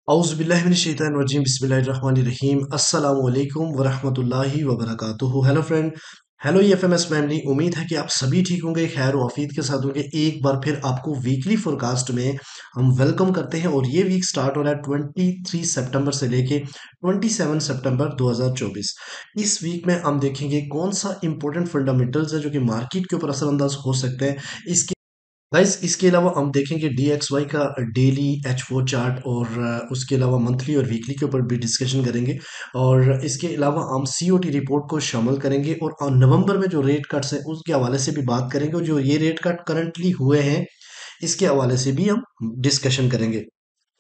औज़ुबिल्लाहिमिनश्शैतानिर्रजीम बिस्मिल्लाहिर्रहमानिर्रहीम अस्सलामु अलैकुम वरहमतुल्लाहि वबरकातुहू। Hello friend, hello EFMS family. उम्मीद है कि आप सभी ठीक होंगे, खैर आफियत के साथ होंगे। एक बार फिर आपको वीकली फोरकास्ट में हम वेलकम करते हैं और ये वीक स्टार्ट हो रहा है 23 सितंबर से लेके 27 सितंबर 2024। इस वीक में हम देखेंगे कौन सा इंपॉर्टेंट फंडामेंटल्स है जो कि मार्केट के ऊपर असरअंदाज हो सकते हैं। इसके गाइस इसके अलावा हम देखेंगे DXY का डेली H4 चार्ट और उसके अलावा मंथली और वीकली के ऊपर भी डिस्कशन करेंगे। और इसके अलावा हम COT रिपोर्ट को शामिल करेंगे और नवंबर में जो रेट कट्स हैं उसके हवाले से भी बात करेंगे और जो ये रेट कट करंटली हुए हैं इसके हवाले से भी हम डिस्कशन करेंगे।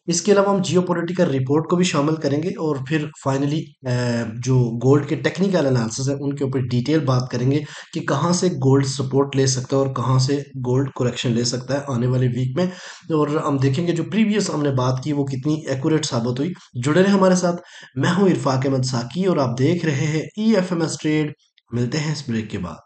इसके अलावा हम जियोपॉलिटिकल रिपोर्ट को भी शामिल करेंगे और फिर फाइनली जो गोल्ड के टेक्निकल एनालिसिस है उनके ऊपर डिटेल बात करेंगे कि कहाँ से गोल्ड सपोर्ट ले सकता है और कहाँ से गोल्ड करेक्शन ले सकता है आने वाले वीक में। और हम देखेंगे जो प्रीवियस हमने बात की वो कितनी एक्यूरेट साबित हुई। जुड़े रहे हमारे साथ। मैं हूँ इरफाक अहमद साकी और आप देख रहे हैं EFMS ट्रेड। मिलते हैं इस ब्रेक के बाद।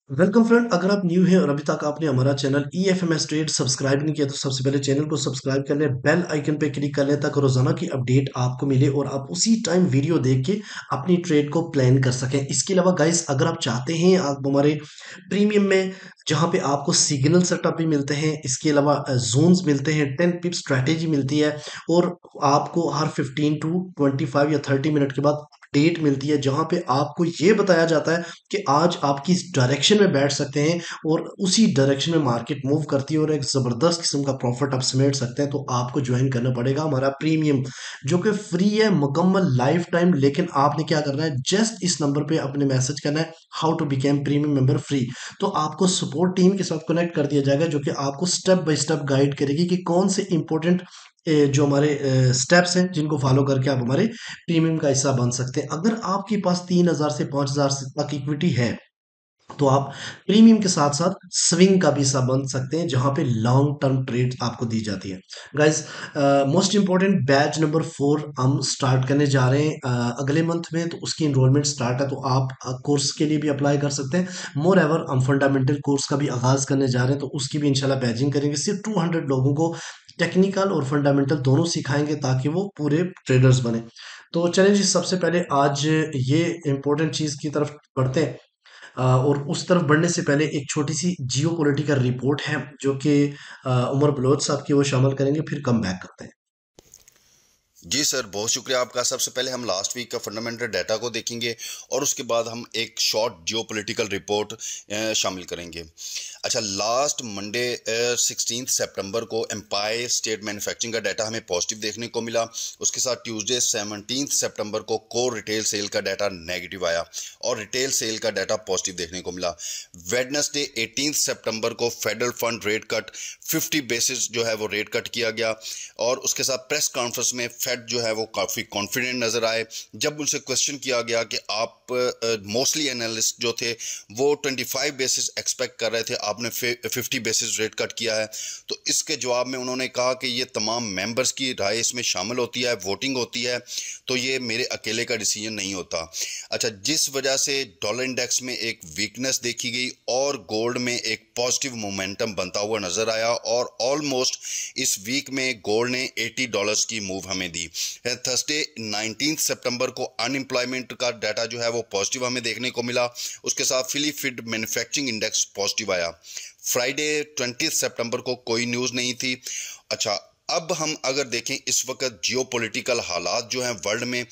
वेलकम फ्रेंड, अगर आप न्यू हैं और अभी तक आपने हमारा चैनल EFMS ट्रेड सब्सक्राइब नहीं किया तो सबसे पहले चैनल को सब्सक्राइब कर लें, बेल आइकन पे क्लिक कर लें ताकि रोजाना की अपडेट आपको मिले और आप उसी टाइम वीडियो देख के अपनी ट्रेड को प्लान कर सकें। इसके अलावा गाइस अगर आप चाहते हैं आप हमारे प्रीमियम में जहां पे आपको सिग्नल सेटअप भी मिलते हैं, इसके अलावा जोन्स मिलते हैं, 10 पिप स्ट्रैटेजी मिलती है और आपको हर 15 to 25 या 30 मिनट के बाद अपडेट मिलती है जहां पे आपको ये बताया जाता है कि आज आप किस डायरेक्शन में बैठ सकते हैं और उसी डायरेक्शन में मार्केट मूव करती है और एक ज़बरदस्त किस्म का प्रॉफिट आप समेट सकते हैं। तो आपको ज्वाइन करना पड़ेगा हमारा प्रीमियम जो कि फ्री है मुकम्मल लाइफ टाइम। लेकिन आपने क्या करना है, जस्ट इस नंबर पे अपने मैसेज करना है how to become premium member free. तो आपको सपोर्ट टीम के साथ कनेक्ट कर दिया जाएगा जो कि आपको स्टेप बाय स्टेप गाइड करेगी कि कौन से इंपॉर्टेंट जो हमारे स्टेप्स हैं जिनको फॉलो करके आप हमारे प्रीमियम का हिस्सा बन सकते हैं। अगर आपके पास 3,000 से 5,000 तक इक्विटी है तो आप प्रीमियम के साथ साथ स्विंग का भी हिस्सा बन सकते हैं जहां पे लॉन्ग टर्म ट्रेड आपको दी जाती है। Guys most important batch number 4 हम स्टार्ट करने जा रहे हैं अगले मंथ में। तो उसकी इनरोलमेंट स्टार्ट है तो आप कोर्स के लिए भी अप्लाई कर सकते हैं। मोर एवर हम फंडामेंटल कोर्स का भी आगाज करने जा रहे हैं तो उसकी भी इंशाल्लाह बैचिंग करेंगे। सिर्फ 200 लोगों को टेक्निकल और फंडामेंटल दोनों सिखाएंगे ताकि वो पूरे ट्रेडर्स बने। तो चलें जी, सबसे पहले आज ये इंपॉर्टेंट चीज़ की तरफ बढ़ते हैं। और उस तरफ बढ़ने से पहले एक छोटी सी जियो पॉलिटिकल रिपोर्ट है जो कि उमर बलोच साहब की, वो शामिल करेंगे फिर कम बैक करते हैं। जी सर, बहुत शुक्रिया आपका। सबसे पहले हम लास्ट वीक का फंडामेंटल डाटा को देखेंगे और उसके बाद हम एक शॉर्ट जियोपॉलिटिकल रिपोर्ट शामिल करेंगे। अच्छा, लास्ट मंडे 16 सितंबर को एम्पायर स्टेट मैन्युफैक्चरिंग का डाटा हमें पॉजिटिव देखने को मिला। उसके साथ ट्यूसडे 17 सितंबर को कोर रिटेल सेल का डाटा नेगेटिव आया और रिटेल सेल का डाटा पॉजिटिव देखने को मिला। वेडनेसडे 18 सितंबर को federal fund rate cut 50 basis जो है वो रेट कट किया गया और उसके साथ प्रेस कॉन्फ्रेंस में फेड जो है वो काफ़ी कॉन्फिडेंट नज़र आए। जब उनसे क्वेश्चन किया गया कि आप मोस्टली एनालिस्ट जो थे वो 25 बेसिस एक्सपेक्ट कर रहे थे, आपने 50 बेसिस रेट कट किया है, तो इसके जवाब में उन्होंने कहा कि ये तमाम मेंबर्स की राय इसमें शामिल होती है, वोटिंग होती है, तो ये मेरे अकेले का डिसीजन नहीं होता। अच्छा, जिस वजह से डॉलर इंडेक्स में एक वीकनेस देखी गई और गोल्ड में एक पॉजिटिव मोमेंटम बनता हुआ नजर आया और ऑलमोस्ट इस वीक में गोल्ड ने $80 की मूव हमें दी। थर्सडे 19 सितंबर को अनएम्प्लॉयमेंट का डाटा जो है वो पॉजिटिव हमें देखने को मिला। उसके साथ फिली फीड मैन्युफैक्चरिंग इंडेक्स पॉजिटिव आया। फ्राइडे 20 सितंबर को कोई न्यूज़ नहीं थी। अच्छा, अब हम अगर देखें इस वक्त जियोपॉलिटिकल हालात जो हैं वर्ल्ड में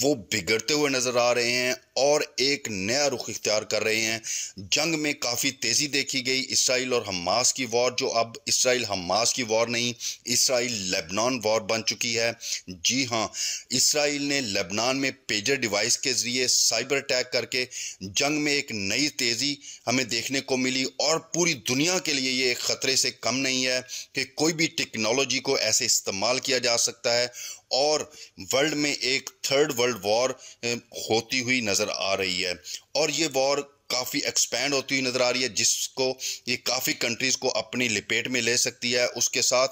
वो बिगड़ते हुए नज़र आ रहे हैं और एक नया रुख इख्तियार कर रहे हैं। जंग में काफ़ी तेज़ी देखी गई। इसराइल और हमास की वॉर, जो अब इसराइल हमास की वॉर नहीं, इसराइल लेबनान वॉर बन चुकी है। जी हाँ, इसराइल ने लेबनान में पेजर डिवाइस के ज़रिए साइबर अटैक करके जंग में एक नई तेज़ी हमें देखने को मिली और पूरी दुनिया के लिए ये एक ख़तरे से कम नहीं है कि कोई भी टेक्नोलॉजी को ऐसे इस्तेमाल किया जा सकता है और वर्ल्ड में एक थर्ड वर्ल्ड वॉर होती हुई नजर आ रही है। और ये वॉर काफ़ी एक्सपैंड होती हुई नज़र आ रही है, जिसको ये काफ़ी कंट्रीज़ को अपनी लपेट में ले सकती है। उसके साथ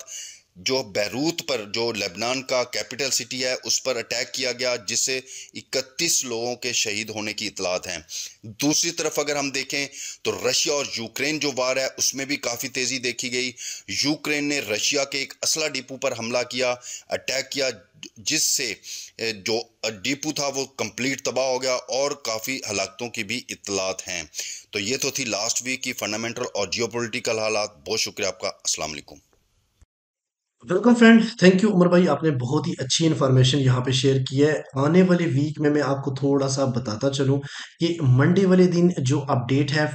जो बैरूत पर, जो लेबनान का कैपिटल सिटी है, उस पर अटैक किया गया, जिससे 31 लोगों के शहीद होने की इतलात हैं। दूसरी तरफ अगर हम देखें तो रशिया और यूक्रेन जो वार है, उसमें भी काफ़ी तेज़ी देखी गई। यूक्रेन ने रशिया के एक असला डिपो पर हमला किया, अटैक किया, जिससे जो डिपो था वो कंप्लीट तबाह हो गया और काफ़ी हलाकतों की भी इतलात हैं। तो ये तो थी लास्ट वीक की फंडामेंटल और जियोपॉलिटिकल हालात। बहुत शुक्रिया आपका। अस्सलाम वालेकुम। Welcome friend, thank you Umar भाई, आपने बहुत ही अच्छी इन्फॉर्मेशन यहाँ पे शेयर की है। आने वाले वीक में मैं आपको थोड़ा सा बताता चलूँ कि मंडे वाले दिन जो अपडेट है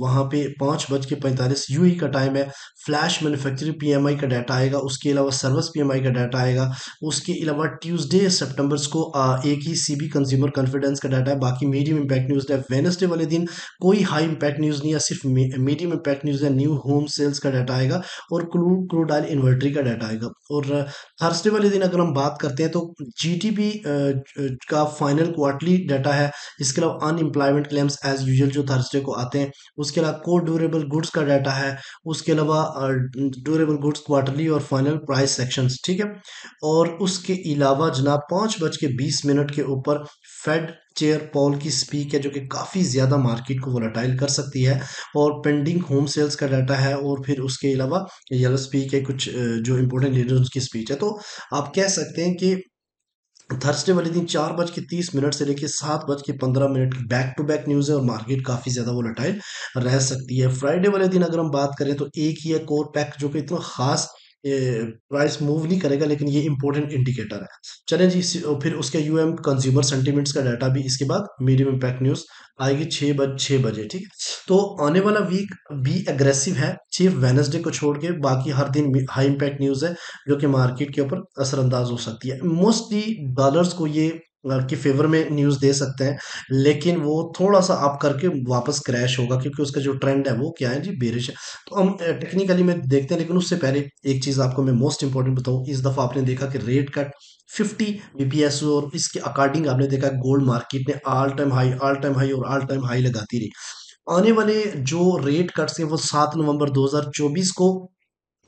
वहाँ पे 5:45 यूई का टाइम है। फ्लैश मैन्युफैक्चरिंग पीएमआई का डाटा आएगा, उसके अलावा सर्विस पीएमआई का डाटा आएगा। उसके अलावा ट्यूसडे सितंबर को एक ही सीबी कंज्यूमर कॉन्फिडेंस का डाटा है। बाकी मीडियम इम्पैक्ट न्यूज़ है। वेनसडे वाले दिन कोई हाई इम्पैक्ट न्यूज़ नहीं है, सिर्फ मीडियम इम्पैक्ट न्यूज़ है। न्यू होम सेल्स का डाटा आएगा और क्रूड ऑयल इन्वेंटरी का डाटा आएगा। और थर्सडे वाले दिन अगर हम बात करते हैं तो जीटीपी का फाइनल क्वार्टरली डाटा है। इसके अलावा अनएम्प्लॉयमेंट क्लेम्स एज यूजुअल जो थर्सडे को आते हैं। उसके अलावा कोर ड्यूरेबल गुड्स का डाटा है। उसके अलावा ड्यूरेबल गुड्स क्वार्टरली और फाइनल प्राइस सेक्शंस, ठीक है। और उसके अलावा जनाब 5:20 के ऊपर फेड चेयर पॉल की स्पीक है, जो कि काफ़ी ज़्यादा मार्केट को वोलेटाइल कर सकती है। और पेंडिंग होम सेल्स का डाटा है। और फिर उसके अलावा येलो स्पीक है, कुछ जो इंपॉर्टेंट लीडर्स की स्पीच है। तो आप कह सकते हैं कि थर्सडे वाले दिन 4:30 से लेके 7:15 की बैक टू बैक न्यूज़ है और मार्केट काफ़ी ज़्यादा वोलेटाइल रह सकती है। फ्राइडे वाले दिन अगर हम बात करें तो एक ही है कोर पैक, जो कि इतना खास प्राइस मूव नहीं करेगा, लेकिन ये इंपॉर्टेंट इंडिकेटर है। चलें जी, फिर उसके यूएम कंज्यूमर सेंटिमेंट्स का डाटा भी इसके बाद मीडियम इम्पैक्ट न्यूज़ आएगी 6 बजे, ठीक है। तो आने वाला वीक भी एग्रेसिव है, सिर्फ वेनसडे को छोड़ के बाकी हर दिन हाई इम्पैक्ट न्यूज़ है, जो कि मार्केट के ऊपर असरअंदाज हो सकती है। मोस्टली डॉलर्स को ये के फेवर में न्यूज़ दे सकते हैं, लेकिन वो थोड़ा सा अप करके वापस क्रैश होगा, क्योंकि उसका जो ट्रेंड है वो क्या है जी, बेरिश है। तो हम टेक्निकली में देखते हैं, लेकिन उससे पहले एक चीज़ आपको मैं मोस्ट इंपॉर्टेंट बताऊं। इस दफ़ा आपने देखा कि रेट कट 50 बीपीएस, और इसके अकॉर्डिंग आपने देखा गोल्ड मार्केट ने ऑल टाइम हाई और ऑल टाइम हाई लगाती रही। आने वाले जो रेट कट्स हैं वो 7 नवंबर 2024 को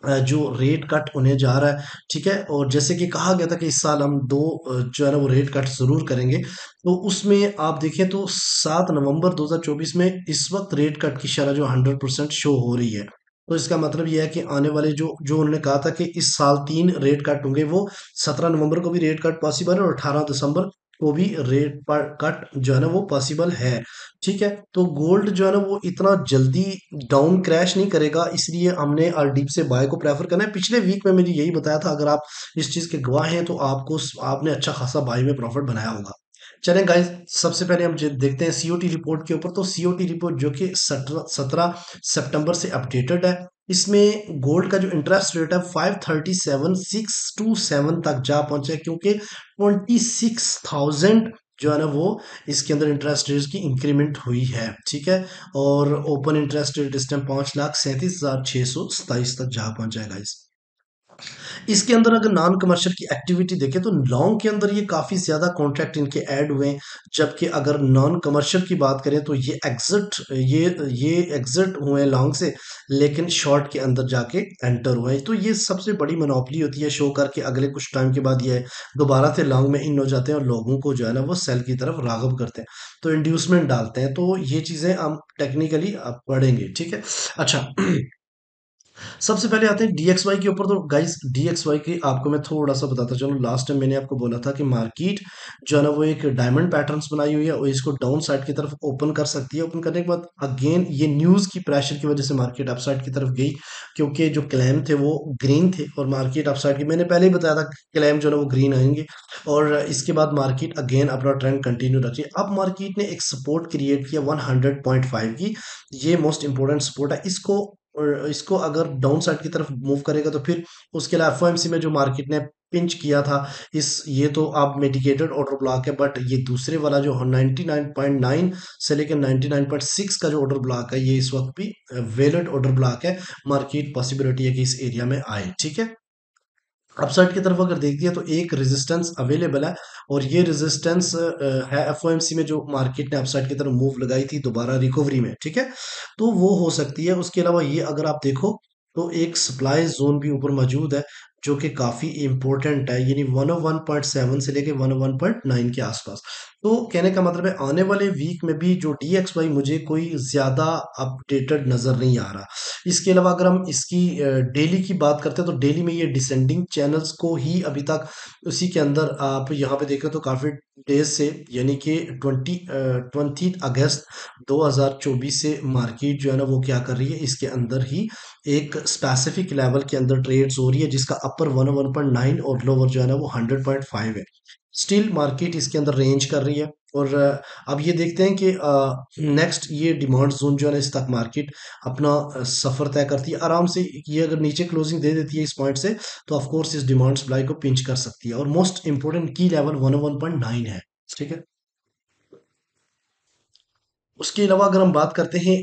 जो रेट कट होने जा रहा है, ठीक है। और जैसे कि कहा गया था कि इस साल हम दो जो है ना वो रेट कट जरूर करेंगे, तो उसमें आप देखें तो 7 नवंबर 2024 में इस वक्त रेट कट की शरह जो 100% शो हो रही है। तो इसका मतलब यह है कि आने वाले जो जो उन्होंने कहा था कि इस साल 3 रेट कट होंगे, वो 17 नवंबर को भी रेट कट पॉसिबल है और 18 दिसंबर को भी रेट पर कट जो है ना वो पॉसिबल है, ठीक है। तो गोल्ड जो है ना वो इतना जल्दी डाउन क्रैश नहीं करेगा, इसलिए हमने डीप से बाय को प्रेफर करना है। पिछले वीक में मैंने यही बताया था, अगर आप इस चीज़ के गवाह हैं तो आपने अच्छा खासा बाय में प्रॉफिट बनाया होगा। चलें गाइस, सबसे पहले हम देखते हैं सीओटी रिपोर्ट के ऊपर। तो सीओटी रिपोर्ट जो कि 17 सितंबर से अपडेटेड है। इसमें गोल्ड का जो इंटरेस्ट रेट है 537,627 तक जा पहुंचे, क्योंकि 26,000 जो है ना वो इसके अंदर इंटरेस्ट रेट की इंक्रीमेंट हुई है, ठीक है। और ओपन इंटरेस्ट रेट इस टाइम 5,37,627 तक जा पहुंचा है गाइस। इसके अंदर अगर नॉन कमर्शियल की एक्टिविटी देखें तो लॉन्ग के अंदर ये काफ़ी ज़्यादा कॉन्ट्रैक्ट इनके ऐड हुए हैं, जबकि अगर नॉन कमर्शियल की बात करें तो ये एग्जिट हुए हैं लॉन्ग से, लेकिन शॉर्ट के अंदर जाके एंटर हुए हैं। तो ये सबसे बड़ी मोनोपोली होती है, शो करके अगले कुछ टाइम के बाद ये दोबारा से लॉन्ग में इन हो जाते हैं और लोगों को जो है ना वो सेल की तरफ रागब करते हैं, तो इंड्यूसमेंट डालते हैं। तो ये चीज़ें हम टेक्निकली पढ़ेंगे, ठीक है। अच्छा, सबसे पहले आते हैं डीएक्सवाई के ऊपर। तो गाइस डीएक्सवाई की आपको मैं थोड़ा सा बताता चलूँ। लास्ट टाइम मैंने आपको बोला था कि मार्केट जो है ना वो एक डायमंड पैटर्न्स बनाई हुई है और इसको डाउन साइड की तरफ ओपन कर सकती है। ओपन करने के बाद अगेन ये न्यूज़ की प्रेशर की वजह से मार्केट अपसाइड की तरफ गई, क्योंकि जो क्लेम थे वो ग्रीन थे और मार्केट अपसाइड की। मैंने पहले ही बताया था क्लेम जो है ना वो ग्रीन आएंगे, और इसके बाद मार्केट अगेन अपना ट्रेंड कंटिन्यू रखी। अब मार्केट ने एक सपोर्ट क्रिएट किया 100.5 की। ये मोस्ट इंपॉर्टेंट सपोर्ट है। इसको अगर डाउन साइड की तरफ मूव करेगा तो फिर उसके अलावा एफओएमसी में जो मार्केट ने पिंच किया था, इस ये तो आप मेडिकेटेड ऑर्डर ब्लॉक है, बट ये दूसरे वाला जो 99.9 से लेकर 99.6 का जो ऑर्डर ब्लॉक है, ये इस वक्त भी वैलिड ऑर्डर ब्लॉक है। मार्केट पॉसिबिलिटी है कि इस एरिया में आए, ठीक है। अपसाइड की तरफ अगर देख दिया तो एक रेजिस्टेंस अवेलेबल है, और ये रेजिस्टेंस है एफओएमसी में, जो मार्केट ने अपसाइड की तरफ मूव लगाई थी दोबारा रिकवरी में, ठीक है। तो वो हो सकती है। उसके अलावा ये अगर आप देखो तो एक सप्लाई जोन भी ऊपर मौजूद है, जो कि काफी इंपॉर्टेंट है, यानी 101.7 से लेके 101.9 के आसपास। तो कहने का मतलब है आने वाले वीक में भी जो DXY मुझे कोई ज्यादा अपडेटेड नजर नहीं आ रहा। इसके अलावा अगर हम इसकी डेली की बात करते हैं तो डेली में ये डिसेंडिंग चैनल्स को ही अभी तक, उसी के अंदर आप यहाँ पे देखें तो काफी डेज से, यानी कि 20 अगस्त 2024 से मार्केट जो है ना वो क्या कर रही है, इसके अंदर ही एक स्पेसिफिक लेवल के अंदर ट्रेड्स हो रही है, जिसका अपर 101.9 और लोअर जो है ना वो 100.5 है। स्टिल मार्केट इसके अंदर रेंज कर रही है। और अब ये देखते हैं कि नेक्स्ट ये डिमांड जोन जो है ना, इस तक मार्केट अपना सफर तय करती है आराम से। ये अगर नीचे क्लोजिंग दे देती है इस पॉइंट से, तो ऑफ कोर्स इस डिमांड सप्लाई को पिंच कर सकती है, और मोस्ट इंपोर्टेंट की लेवल 101.9 है, ठीक है। उसके अलावा अगर हम बात करते हैं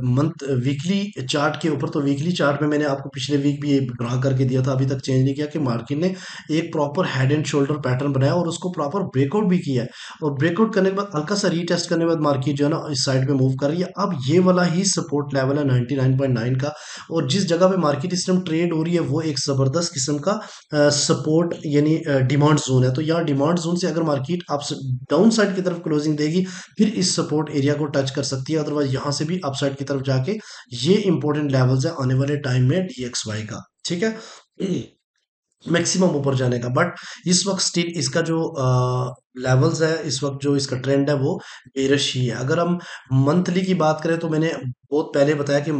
मंथ वीकली चार्ट के ऊपर, तो वीकली चार्ट में मैंने आपको पिछले वीक भी ड्रा करके दिया था, अभी तक चेंज नहीं किया, कि मार्केट ने एक proper head and shoulder pattern बनाया और उसको प्रॉपर ब्रेकआउट भी किया है। और ब्रेकआउट करने के बाद हल्का सा रीटेस्ट करने के बाद मार्केट जो है ना इस साइड पे मूव कर रही है। अब ये वाला ही सपोर्ट लेवल है 99.9 का, और जिस जगह पे मार्केट इस टाइम ट्रेड हो रही है वो एक जबरदस्त किस्म का सपोर्ट यानी डिमांड जोन है। तो यहाँ डिमांड जोन से अगर मार्केट अप डाउन साइड की तरफ क्लोजिंग देगी, फिर इस सपोर्ट एरिया को टच कर सकती है, अदरवाइज यहाँ से भी अपसाइड की तरफ जाके ये इंपॉर्टेंट लेवल्स है आने वाले टाइम में DXY का, ठीक है, मैक्सिमम ऊपर जाने का। बट इस वक्त स्टिल इसका जो लेवल्स है, इस वक्त जो इसका ट्रेंड है वो बेरिश ही है। अगर हम मंथली की बात करें तो मैंने बहुत पहले बताया कि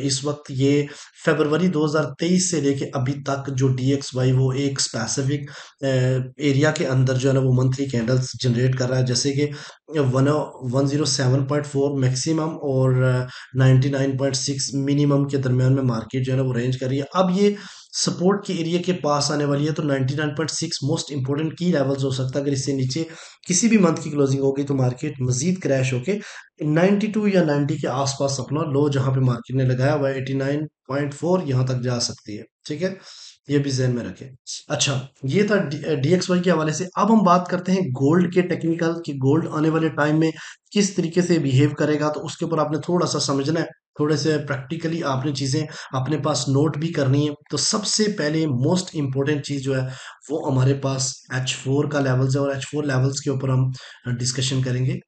इस वक्त ये फरवरी 2023 से लेके अभी तक जो DXY वो एक स्पेसिफिक एरिया के अंदर जो है ना वो मंथली कैंडल्स जनरेट कर रहा है, जैसे कि 107.4 मैक्सिमम और 99.6 मिनिमम के दरमियान में मार्केट जो है ना वो रेंज कर रही है। अब ये सपोर्ट के एरिया के पास आने वाली है, तो 99.6 मोस्ट इंपोर्टेंट की लेवल्स हो सकता है। अगर इससे नीचे किसी भी मंथ की क्लोजिंग होगी तो मार्केट मजीद क्रैश होके 92 या 90 के आसपास अपना लो जहां पे मार्केट ने लगाया हुआ है 89.4 यहाँ तक जा सकती है, ठीक है। ये भी जहन में रखें। अच्छा, ये था DXY के हवाले से। अब हम बात करते हैं गोल्ड के टेक्निकल, कि गोल्ड आने वाले टाइम में किस तरीके से बिहेव करेगा, तो उसके ऊपर आपने थोड़ा सा समझना है, थोड़े से प्रैक्टिकली आपने चीजें अपने पास नोट भी करनी है। तो सबसे पहले मोस्ट इंपॉर्टेंट चीज जो है वो हमारे पास H4 का लेवल्स है, और H4 लेवल्स के ऊपर हम डिस्कशन करेंगे।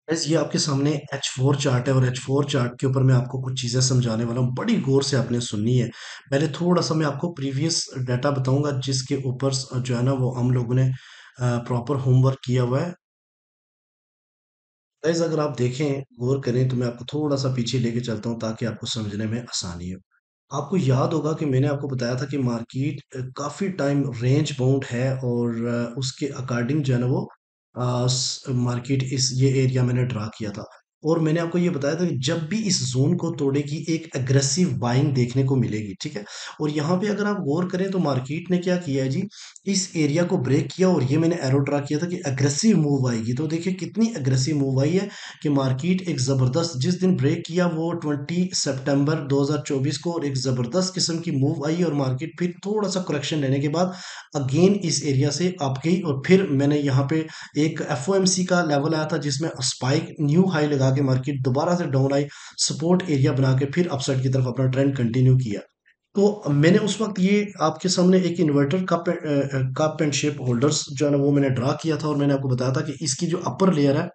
बस ये आपके सामने H4 चार्ट है, और H4 चार्ट के ऊपर मैं आपको कुछ चीज़ें समझाने वाला हूँ, बड़ी गौर से आपने सुननी है। पहले थोड़ा सा मैं आपको प्रीवियस डाटा बताऊंगा, जिसके ऊपर जो है ना वो हम लोगों ने प्रॉपर होमवर्क किया हुआ है। गाइस अगर आप देखें, गौर करें, तो मैं आपको थोड़ा सा पीछे लेके चलता हूँ ताकि आपको समझने में आसानी हो। आपको याद होगा कि मैंने आपको बताया था कि मार्केट काफ़ी टाइम रेंज बाउंड है, और उसके अकॉर्डिंग जो है ना वो मार्केट इस ये एरिया मैंने ड्रा किया था। और मैंने आपको ये बताया था कि जब भी इस जोन को तोड़ेगी एक एग्रेसिव बाइंग देखने को मिलेगी, ठीक है। और यहाँ पे अगर आप गौर करें तो मार्केट ने क्या किया है जी, इस एरिया को ब्रेक किया, और ये मैंने एरो ड्रा किया था कि अग्रेसिव मूव आएगी। तो देखिए कितनी अग्रेसिव मूव आई है, कि मार्केट एक ज़बरदस्त, जिस दिन ब्रेक किया वो 20 सितंबर 2024 को, और एक ज़बरदस्त किस्म की मूव आई, और मार्केट फिर थोड़ा सा करेक्शन लेने के बाद अगेन इस एरिया से अप गई। और फिर मैंने यहाँ पे एक FOMC का लेवल आया था, जिसमें स्पाइक न्यू हाई लगा के मार्केट दोबारा से डाउन आई, सपोर्ट एरिया बना के फिर अपसाइड की तरफ अपना ट्रेंड कंटिन्यू किया। तो मैंने उस वक्त ये आपके सामने एक inverter cup and shape holders जो है ना वो मैंने ड्रा किया था, और मैंने आपको बताया था कि इसकी जो अपर लेयर है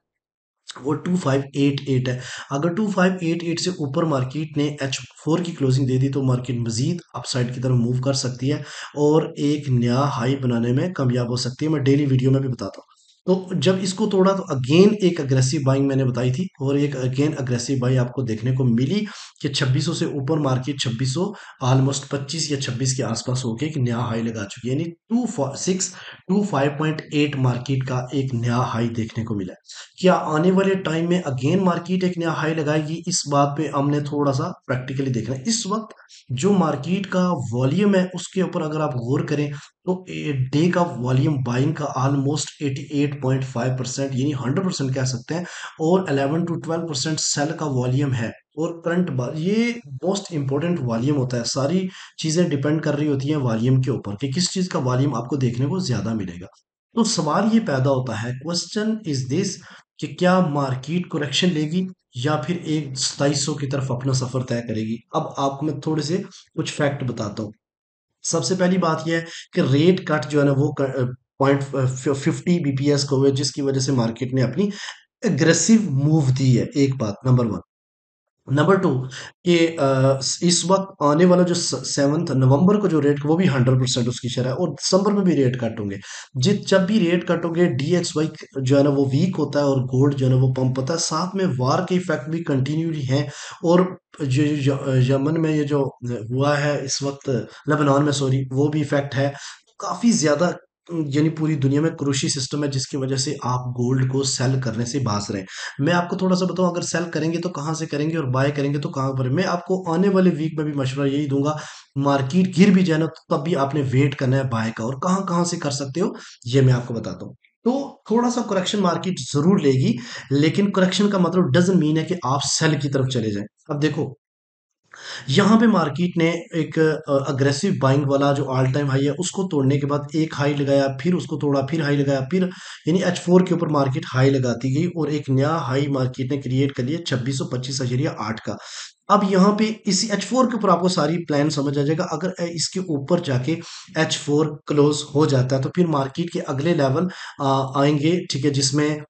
वो 2588 है। अगर 2588 से ऊपर मार्केट ने H4 की क्लोजिंग दे दी, तो मार्केट मजीद अपसाइड की तरफ मूव कर सकती है, और एक नया हाई बनाने में कामयाब हो सकती है। मैं डेली वीडियो में भी बताता हूँ। तो जब इसको तोड़ा तो अगेन एक अग्रेसिव बाइंग मैंने बताई थी, और एक अगेन अग्रेसिव बाई आपको देखने को मिली, कि 2600 से ऊपर मार्केट 2600 ऑलमोस्ट 25 या 26 के आसपास होके एक नया हाई लगा चुकी है, यानी 25.8 मार्केट का एक नया हाई देखने को मिला है। क्या आने वाले टाइम में अगेन मार्केट एक नया हाई लगाएगी, इस बात पे हमने थोड़ा सा प्रैक्टिकली देखना है। इस वक्त जो मार्केट का वॉल्यूम है उसके ऊपर अगर आप गौर करें, तो डे का वॉल्यूम बाइंग का ऑलमोस्ट 88.5% यानी 100% कह सकते हैं, और 11 to 12% सेल का वॉल्यूम है। और करंट ये मोस्ट इंपॉर्टेंट वॉल्यूम होता है। सारी चीजें डिपेंड कर रही होती हैं वॉल्यूम के ऊपर कि किस चीज का वॉल्यूम आपको देखने को ज्यादा मिलेगा। तो सवाल ये पैदा होता है, क्वेश्चन इज दिस, कि क्या मार्केट करेक्शन लेगी या फिर एक 2700 की तरफ अपना सफर तय करेगी। अब आपको मैं थोड़े से कुछ फैक्ट बताता हूँ। सबसे पहली बात यह है कि रेट कट जो है ना वो 0.50 BPS का हुआ है, जिसकी वजह से मार्केट ने अपनी एग्रेसिव मूव दी है। एक बात नंबर वन। नंबर टू, कि इस वक्त आने वाला जो 7 नवंबर को जो रेट वो भी 100% उसकी शरह है, और दिसंबर में भी रेट कट होंगे। जब भी रेट कट होंगे, DXY जो है ना वो वीक होता है और गोल्ड जो है ना वो पंप होता है। साथ में वार के इफेक्ट भी कंटिन्यूली हैं। और यमन में ये जो हुआ है इस वक्त, लेबनान में सॉरी, वो भी इफेक्ट है। काफी ज्यादा यानी पूरी दुनिया में क्रूशी सिस्टम है, जिसकी वजह से आप गोल्ड को सेल करने से भाग रहे हैं। मैं आपको थोड़ा सा बताऊं, अगर सेल करेंगे तो कहाँ से करेंगे और बाय करेंगे तो कहाँ पर। मैं आपको आने वाले वीक में भी मशवरा यही दूंगा, मार्केट गिर भी जाए ना तो तब भी आपने वेट करना है बाय का, और कहाँ कहाँ से कर सकते हो ये मैं आपको बताता हूँ। तो थोड़ा सा करेक्शन मार्केट जरूर लेगी, लेकिन करेक्शन का मतलब डजंट मीन है कि आप सेल की तरफ चले जाएं। अब देखो, यहाँ पे मार्केट ने एक अग्रेसिव बाइंग वाला जो ऑल टाइम हाई है उसको तोड़ने के बाद एक हाई लगाया, फिर उसको तोड़ा, फिर हाई लगाया, फिर यानी H4 के ऊपर मार्केट हाई लगाती गई, और एक नया हाई मार्केट ने क्रिएट कर लिया 2625.8 का। अब यहाँ पे इसी H4 के ऊपर आपको सारी प्लान समझ आ जाएगा। अगर इसके ऊपर जाके H4 क्लोज हो जाता है तो फिर मार्केट के अगले लेवल आएंगे, ठीक है, जिसमें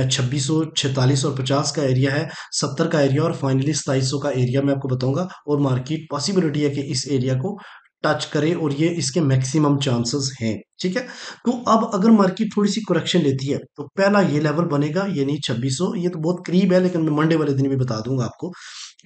2646 और 50 का एरिया है, 70 का एरिया, और फाइनली 2700 का एरिया मैं आपको बताऊंगा। और मार्केट पॉसिबिलिटी है कि इस एरिया को टच करे, और ये इसके मैक्सिमम चांसेस हैं। ठीक है। तो अब अगर मार्केट थोड़ी सी करेक्शन लेती है तो पहला ये लेवल बनेगा, ये नहीं 2600, ये तो बहुत करीब है, लेकिन मैं मंडे वाले दिन भी बता दूंगा आपको,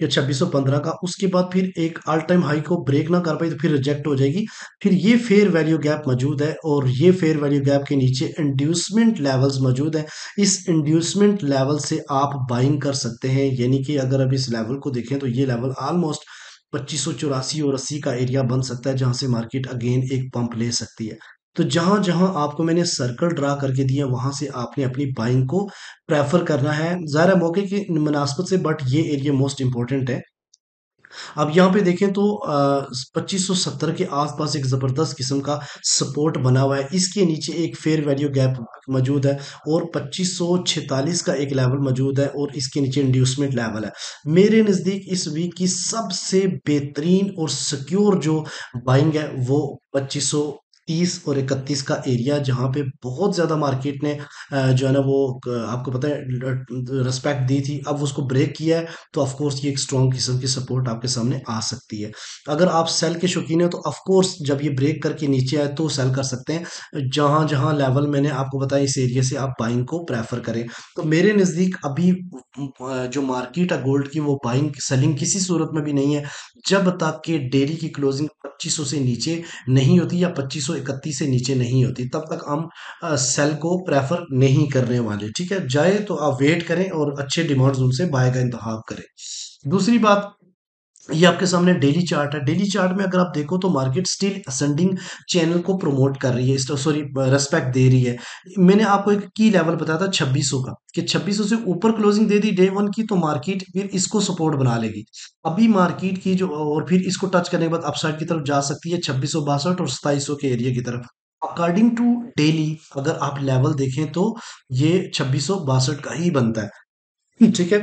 या 2615 का। उसके बाद फिर एक ऑल टाइम हाई को ब्रेक ना कर पाई तो फिर रिजेक्ट हो जाएगी। फिर ये फेयर वैल्यू गैप मौजूद है, और ये फेयर वैल्यू गैप के नीचे इंड्यूसमेंट लेवल्स मौजूद है। इस इंड्यूसमेंट लेवल से आप बाइंग कर सकते हैं, यानी कि अगर अब इस लेवल को देखें तो ये लेवल ऑलमोस्ट 2584 और 80 का एरिया बन सकता है, जहां से मार्केट अगेन एक पंप ले सकती है। तो जहां जहां आपको मैंने सर्कल ड्रा करके दिया, वहां से आपने अपनी बाइंग को प्रेफर करना है, ज़ाहिर है मौके की मुनासबत से, बट ये एरिया मोस्ट इंपॉर्टेंट है। अब यहाँ पे देखें तो 2570 के आसपास एक जबरदस्त किस्म का सपोर्ट बना हुआ है, इसके नीचे एक फेयर वैल्यू गैप मौजूद है, और 2546 का एक लेवल मौजूद है, और इसके नीचे इंड्यूसमेंट लेवल है। मेरे नज़दीक इस वीक की सबसे बेहतरीन और सिक्योर जो बाइंग है वो 2530 और 31 का एरिया, जहां पे बहुत ज्यादा मार्केट ने जो है ना वो आपको पता है रिस्पेक्ट दी थी। अब उसको ब्रेक किया है, तो ऑफ कोर्स ये एक स्ट्रॉन्ग किस्म की सपोर्ट आपके सामने आ सकती है। अगर आप सेल के शौकीन हो तो ऑफ कोर्स जब ये ब्रेक करके नीचे आए तो सेल कर सकते हैं। जहां जहां लेवल मैंने आपको बताया, इस एरिया से आप बाइंग को प्रेफर करें। तो मेरे नज़दीक अभी जो मार्केट है गोल्ड की, वो बाइंग सेलिंग किसी सूरत में भी नहीं है, जब तक कि डेली की क्लोजिंग 2500 से नीचे नहीं होती, या 2531 से नीचे नहीं होती, तब तक हम सेल को प्रेफर नहीं करने वाले। ठीक है, जाए तो आप वेट करें और अच्छे डिमांड जोन से बाय का इंतखाब करें। दूसरी बात, ये आपके सामने डेली चार्ट है। डेली चार्ट में अगर आप देखो तो मार्केट स्टिल असेंडिंग चैनल को प्रमोट कर रही है, सॉरी रेस्पेक्ट दे रही है। मैंने आपको एक की लेवल बताया था 2600 का, कि 2600 से ऊपर closing they the day one की तो मार्केट फिर इसको सपोर्ट बना लेगी। अभी मार्केट की जो, और फिर इसको टच करने के बाद अपसाइड की तरफ जा सकती है 2662 और 2700 के एरिया की तरफ। अकॉर्डिंग टू डेली अगर आप लेवल देखें तो ये 2662 का ही बनता है। ठीक है।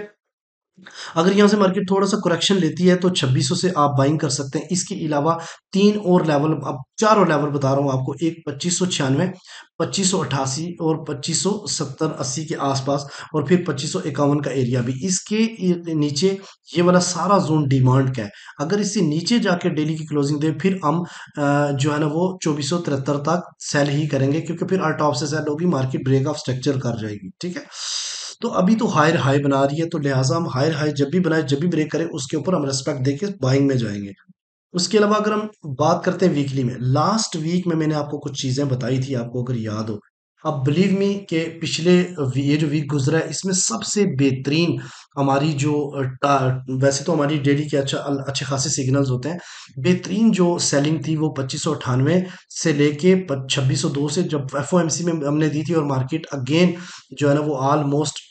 अगर यहाँ से मार्केट थोड़ा सा करेक्शन लेती है तो 2600 से आप बाइंग कर सकते हैं। इसके अलावा तीन और लेवल, अब चार और लेवल बता रहा हूँ आपको, एक 2596, 2588 और 2570-80 के आसपास, और फिर 2551 का एरिया भी। इसके नीचे ये वाला सारा जोन डिमांड का है। अगर इससे नीचे जाके डेली की क्लोजिंग दे, फिर हम जो है ना वो 2473 तक सेल ही करेंगे, क्योंकि फिर टॉप से सेल होगी, मार्केट ब्रेक ऑफ स्ट्रक्चर कर जाएगी। ठीक है। तो अभी तो हायर हाई बना रही है, तो लिहाजा हम हायर हाई जब भी बनाए, जब भी ब्रेक करें, उसके ऊपर हम रेस्पेक्ट देके बाइंग में जाएंगे। उसके अलावा अगर हम बात करते हैं वीकली में, लास्ट वीक में मैंने आपको कुछ चीजें बताई थी, आपको अगर याद हो, अब बिलीव मी कि ये जो वीक गुजरा है इसमें सबसे बेहतरीन हमारी जो वैसे तो हमारी डेली के अच्छे खासे सिग्नल्स होते हैं। बेहतरीन जो सेलिंग थी वो 2598 से लेके 2602 से, जब एफओएमसी में हमने दी थी, और मार्केट अगेन जो है ना वो ऑलमोस्ट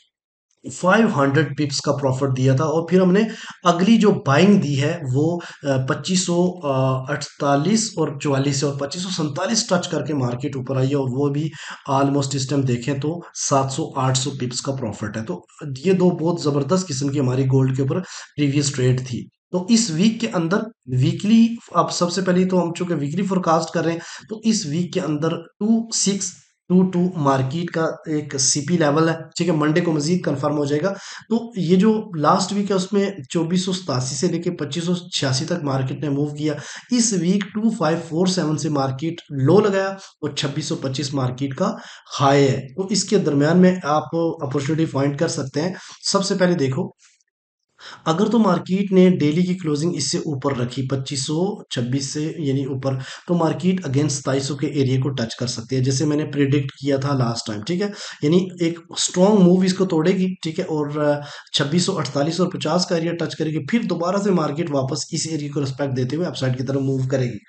500 पिप्स का प्रॉफिट दिया था। और फिर हमने अगली जो बाइंग दी है वो 2548 और 44 और 2547 टच करके मार्केट ऊपर आई है, और वो भी ऑलमोस्ट इस टाइम देखें तो 700-800 पिप्स का प्रॉफिट है। तो ये दो बहुत जबरदस्त किस्म की हमारी गोल्ड के ऊपर प्रीवियस ट्रेड थी। तो इस वीक के अंदर वीकली, अब सबसे पहले तो हम चूंकि वीकली फोरकास्ट कर रहे हैं, तो इस वीक के अंदर 2622 मार्केट का एक सीपी लेवल है। ठीक है, मंडे को मजीद कंफर्म हो जाएगा। तो ये जो लास्ट वीक है उसमें 2487 से लेके 2586 तक मार्केट ने मूव किया। इस वीक 2547 से मार्केट लो लगाया और 2625 मार्केट का हाई है। तो इसके दरमियान में आप अपॉर्चुनिटी फाइंड कर सकते हैं। सबसे पहले देखो, अगर तो मार्केट ने डेली की क्लोजिंग इससे ऊपर रखी 2526 से यानी ऊपर, तो मार्केट अगेंस्ट 2700 के एरिया को टच कर सकती है, जैसे मैंने प्रिडिक्ट किया था लास्ट टाइम। ठीक है, यानी एक स्ट्रॉन्ग मूव इसको तोड़ेगी। ठीक है, और 2648 और 50 का एरिया टच करेगी, फिर दोबारा से मार्केट वापस इस एरिया को रिस्पेक्ट देते हुए अपसाइड की तरफ मूव करेगी।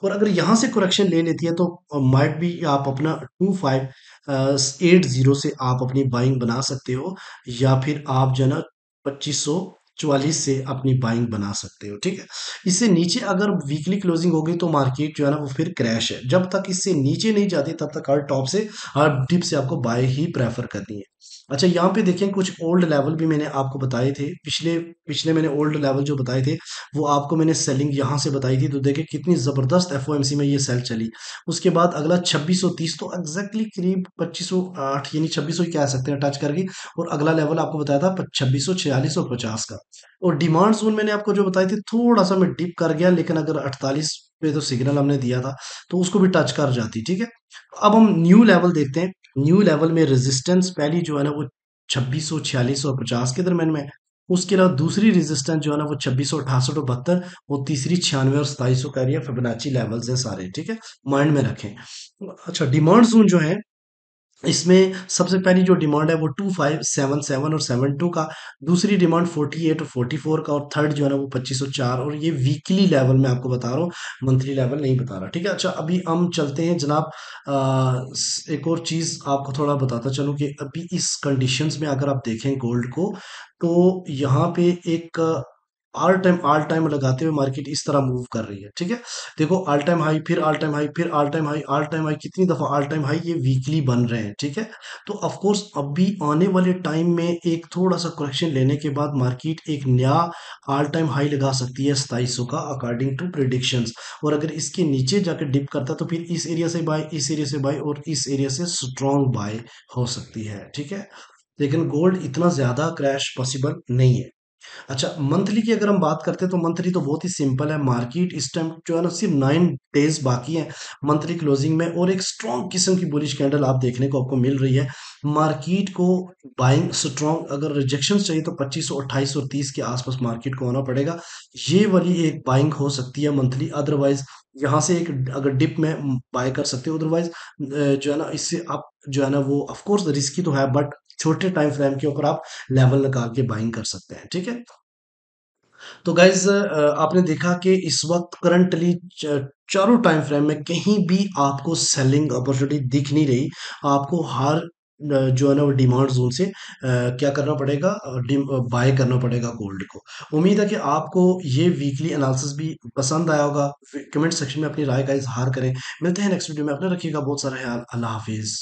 और अगर यहाँ से करेक्शन ले लेती है तो माइट भी आप अपना 2580 से आप अपनी बाइंग बना सकते हो, या फिर आप जो है ना 2544 से अपनी बाइंग बना सकते हो। ठीक है, इससे नीचे अगर वीकली क्लोजिंग होगी तो मार्केट जो है ना वो फिर क्रैश है। जब तक इससे नीचे नहीं जाती तब तक हर टॉप से हर डिप से आपको बाय ही प्रेफर करनी है। अच्छा, यहाँ पे देखें कुछ ओल्ड लेवल भी मैंने आपको बताए थे, पिछले पिछले मैंने ओल्ड लेवल जो बताए थे वो आपको मैंने सेलिंग यहाँ से बताई थी। तो देखें कितनी जबरदस्त एफओएमसी में ये सेल चली। उसके बाद अगला 2630, तो एग्जैक्टली करीब 2508 यानी 2600 ही कह सकते हैं टच करके। और अगला लेवल आपको बताया था 2646 और 50 का। और डिमांड जोन मैंने आपको जो बताई थी थोड़ा सा मैं डिप कर गया, लेकिन अगर 48 पे तो सिग्नल हमने दिया था तो उसको भी टच कर जाती। ठीक है, अब हम न्यू लेवल देखते हैं। न्यू लेवल में रेजिस्टेंस पहली जो है ना वो 2646 और 50 के दरम्यान में है। उसके अलावा दूसरी रेजिस्टेंस जो है ना वो 2668 और 72, और तीसरी 96 और 2700 का एरिया फिबोनाची लेवल्स हैं सारे। ठीक है, माइंड में रखें। अच्छा, डिमांड जोन जो है इसमें सबसे पहली जो डिमांड है वो 2577 और 72 का, दूसरी डिमांड 48 और 44 का, और थर्ड जो है ना वो 2504। और ये वीकली लेवल में आपको बता रहा हूँ, मंथली लेवल नहीं बता रहा। ठीक है, अच्छा अभी हम चलते हैं जनाब। एक और चीज आपको थोड़ा बताता चलूं कि अभी इस कंडीशंस में अगर आप देखें गोल्ड को, तो यहाँ पे एक ऑल टाइम लगाते हुए मार्केट इस तरह मूव कर रही है। ठीक है, देखो ऑल टाइम हाई, फिर ऑल टाइम हाई, फिर all time high, all time high, कितनी दफा ऑल टाइम हाई, ये वीकली बन रहे हैं। ठीक है, तो ऑफ कोर्स अभी आने वाले टाइम में एक थोड़ा सा करेक्शन लेने के बाद मार्केट एक नया ऑल टाइम हाई लगा सकती है 2700 का, अकॉर्डिंग टू प्रिडिक्शंस। और अगर इसके नीचे जाकर डिप करता है तो फिर इस एरिया से बाय, इस एरिया से बाय, और इस एरिया से स्ट्रॉन्ग बाय हो सकती है। ठीक है, लेकिन गोल्ड इतना ज्यादा क्रैश पॉसिबल नहीं है। अच्छा, मंथली की अगर हम बात करते हैं तो मंथली तो बहुत ही सिंपल है। मार्केट इस टाइम जो है ना सिर्फ 9 डेज बाकी हैं मंथली क्लोजिंग में, और एक स्ट्रॉन्ग किस्म की बुलिश कैंडल आप देखने को आपको मिल रही है। मार्केट को बाइंग स्ट्रॉन्ग, अगर रिजेक्शन चाहिए तो 2528 और 30 के आसपास मार्केट को आना पड़ेगा। ये वाली एक बाइंग हो सकती है मंथली। अदरवाइज यहाँ से एक अगर डिप में बाय कर सकते हो, अदरवाइज जो है ना इससे आप जो है ना वो ऑफ कोर्स रिस्की तो है, बट छोटे टाइम फ्रेम के ऊपर आप लेवल निकाल के बाइंग कर सकते हैं। ठीक है, तो गाइज आपने देखा कि इस वक्त करंटली चारों टाइम फ्रेम में कहीं भी आपको सेलिंग अपॉर्चुनिटी दिख नहीं रही। आपको हर जो है ना वो डिमांड जोन से क्या करना पड़ेगा, बाय करना पड़ेगा गोल्ड को। उम्मीद है कि आपको ये वीकली एनालिसिस भी पसंद आया होगा। कमेंट सेक्शन में अपनी राय का इजहार करें। मिलते हैं नेक्स्ट वीडियो में, अपने रखिएगा बहुत सारा ख्याल। अल्लाह हाफिज।